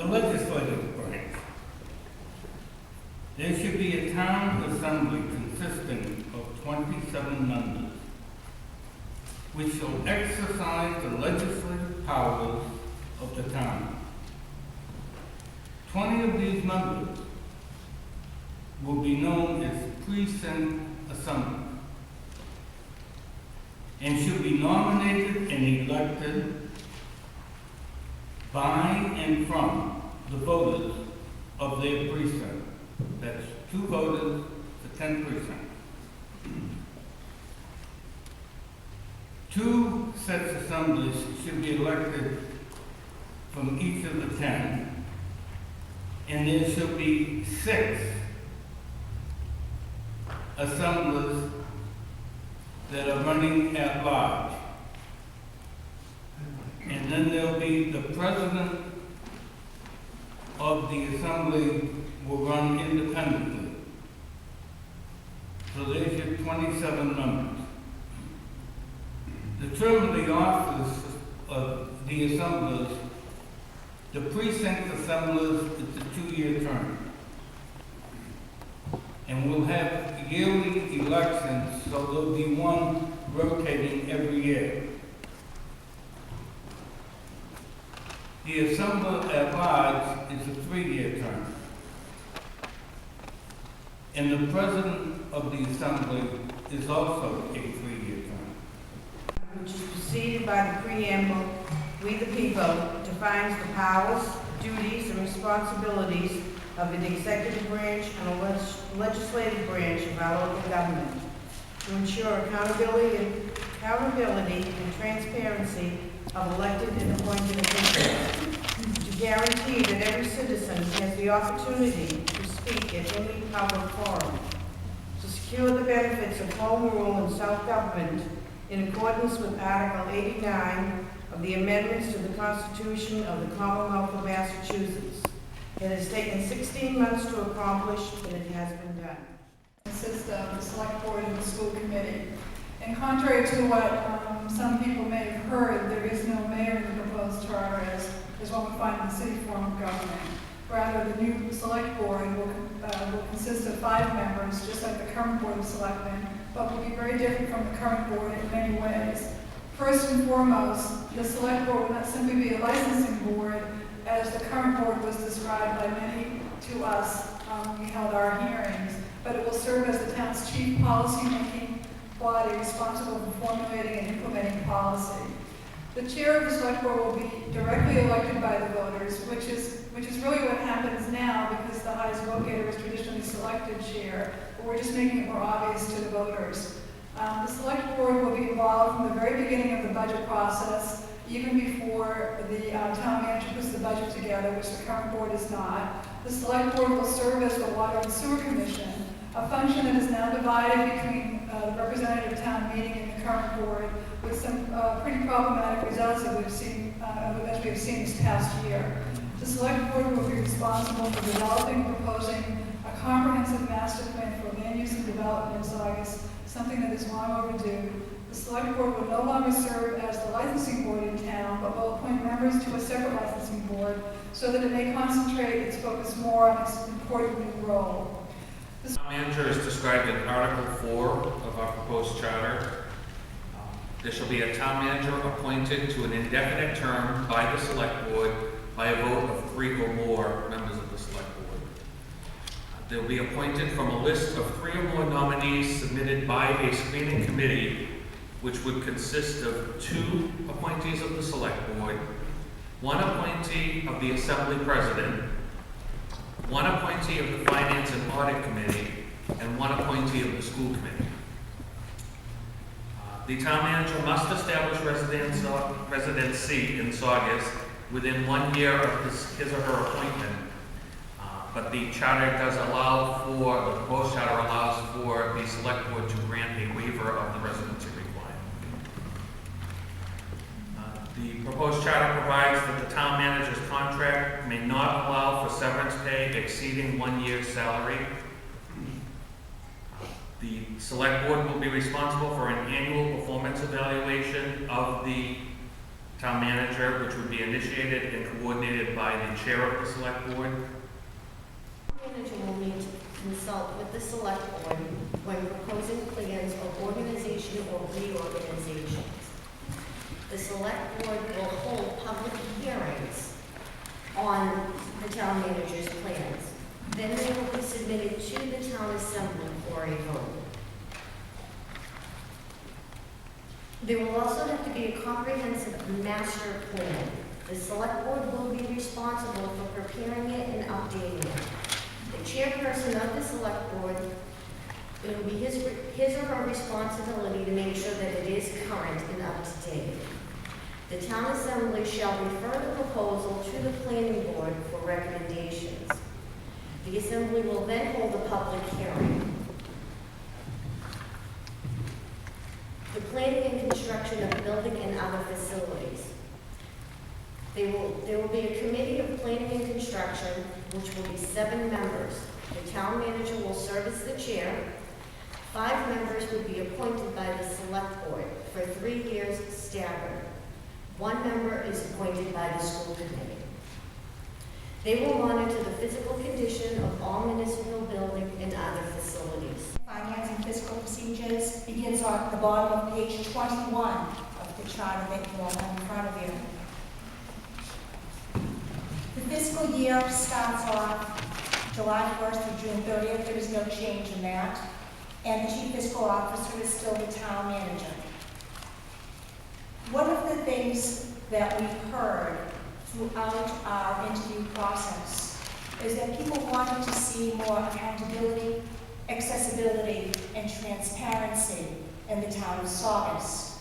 legislative branch. There should be a town assembly consisting of 27 members, which shall exercise the legislative powers of the town. 20 of these members will be known as precinct assemblies and should be nominated and elected by and from the voters of their precinct. That's 2 voters to 10 precincts. 2 such assemblies should be elected from each of the 10, and there should be 6 assemblies that are running at large. And then there'll be the president of the assembly will run independently. So there's your 27 members. The term of the office of the assemblies, the precinct assemblies, is a 2-year term. And we'll have yearly elections, so there'll be one rotating every year. The assembly at large is a 3-year term. And the president of the assembly is also a 3-year term. Which is preceded by the preamble, "We the people," defines the powers, duties, and responsibilities of an executive branch and a legislative branch of our local government to ensure accountability and transparency of elected and appointed officials, to guarantee that every citizen has the opportunity to speak at any public forum, to secure the benefits of home rule and self-government in accordance with Article 89 of the amendments to the Constitution of the Commonwealth of Massachusetts. It has taken 16 months to accomplish, but it has been done. Consists of the Select Board and the School Committee. And contrary to what some people may have heard, there is no mayor in the proposed charter as what we find in the city form of government. Rather, the new Select Board will consist of 5 members, just like the current Board of Selectmen, but will be very different from the current board in many ways. First and foremost, the Select Board will not simply be a licensing board, as the current board was described by many to us when we held our hearings, but it will serve as the town's chief policy-making body responsible for formulating and implementing policy. The chair of the Select Board will be directly elected by the voters, which is really what happens now, because the highest vote getter is traditionally selected chair, but we're just making it more obvious to the voters. The Select Board will be involved from the very beginning of the budget process, even before the town manager puts the budget together, which the current board is not. The Select Board will serve as the Water and Sewer Commission, a function that is now divided between the representative town meeting and the current board, with some pretty problematic results that we've seen, as we've seen this past year. The Select Board will be responsible for developing and proposing a comprehensive master plan for land use and development in Saugus, something that is long overdue. The Select Board will no longer serve as the licensing board in town, but will appoint members to a separate licensing board so that it may concentrate its focus more on its important new role. The town manager is described in Article 4 of our proposed charter. There shall be a town manager appointed to an indefinite term by the Select Board by a vote of 3 or more members of the Select Board. They will be appointed from a list of 3 or more nominees submitted by a screening committee, which would consist of 2 appointees of the Select Board, 1 appointee of the Assembly President, 1 appointee of the Finance and Audit Committee, and 1 appointee of the School Committee. The town manager must establish residency in Saugus within 1 year of his or her appointment, but the charter does allow for, the proposed charter allows for the Select Board to grant a waiver of the residency requirement. The proposed charter provides that the town manager's contract may not allow for severance pay exceeding 1 year's salary. The Select Board will be responsible for an annual performance evaluation of the town manager, which would be initiated and coordinated by the chair of the select board. Manager will need to consult with the select board when proposing plans of organization or reorganizations. The select board will hold public hearings on the town manager's plans. Then they will be submitted to the town assembly for a vote. There will also have to be a comprehensive master plan. The select board will be responsible for preparing it and updating it. The chairperson of the select board, it will be his or her responsibility to make sure that it is current and up to date. The town assembly shall refer the proposal to the planning board for recommendations. The assembly will then hold a public hearing. The planning and construction of building and other facilities. There will be a committee of planning and construction, which will be 7 members. The town manager will serve as the chair. 5 members will be appointed by the select board for 3 years staggered. 1 member is appointed by the school committee. They will monitor the physical condition of all municipal building and other facilities. Finance and fiscal procedures begins on the bottom of page 21 of the charter that you all have in front of you. The fiscal year starts off July 1st through June 30th. There is no change in that. And the chief fiscal officer is still the town manager. One of the things that we've heard throughout our interview process is that people wanted to see more accountability, accessibility, and transparency in the town of Saugus.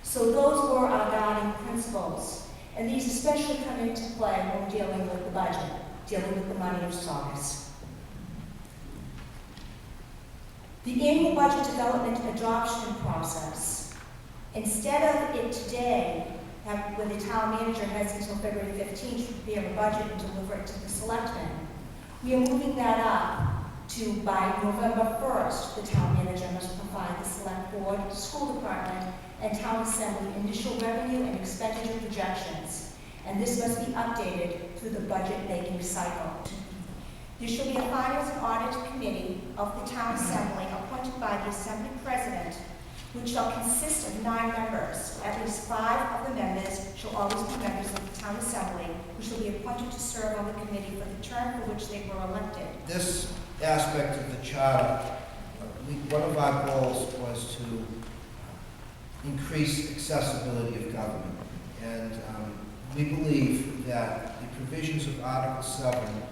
So those were our guiding principles, and these especially come into play when dealing with the budget, dealing with the money of Saugus. The annual budget development adoption process, instead of it today, when the town manager has until February 15th to prepare a budget and deliver it to the selectmen, we are moving that up to by November 1st, the town manager must provide the select board, school department, and town assembly initial revenue and expenditure projections, and this must be updated through the budget making cycle. There shall be a finance and audit committee of the town assembly appointed by the assembly president, which shall consist of 9 members. At least 5 of the members shall always be members of the town assembly, who shall be appointed to serve on the committee for the term for which they were elected. This aspect of the charter, one of our goals was to increase accessibility of government. And we believe that the provisions of Article 7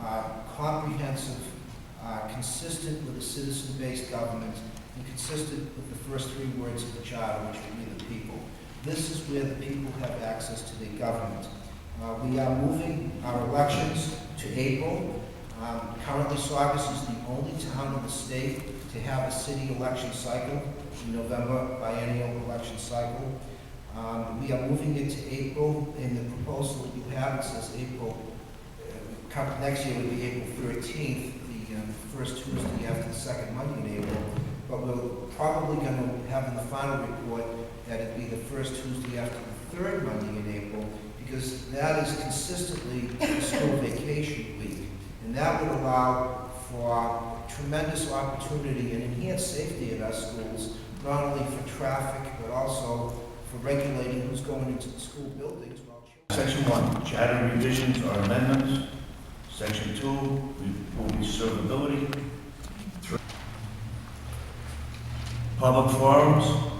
are comprehensive, consistent with a citizen-based government, and consistent with the first 3 words of the charter, which would be the people. This is where the people have access to their government. We are moving our elections to April. Currently, Saugus is the only town in the state to have a city election cycle, in November biennial election cycle. We are moving it to April. In the proposal that you have, it says April, next year would be April 13th, the first Tuesday after the second Monday in April. But we're probably going to have in the final report that it be the first Tuesday after the third Monday in April, because that is consistently the school vacation week. And that would allow for tremendous opportunity and enhanced safety in our schools, not only for traffic, but also for regulating who's going into the school buildings. Section 1, charter revisions or amendments. Section 2, will be servability. 3, public forums,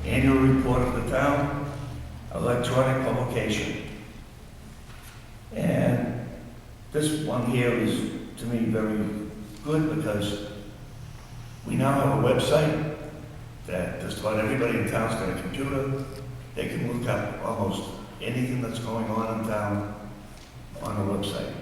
annual report of the town, electronic publication. And this one here is, to me, very good because we now have a website that just about everybody in town's got a computer. They can look up almost anything that's going on in town on the website.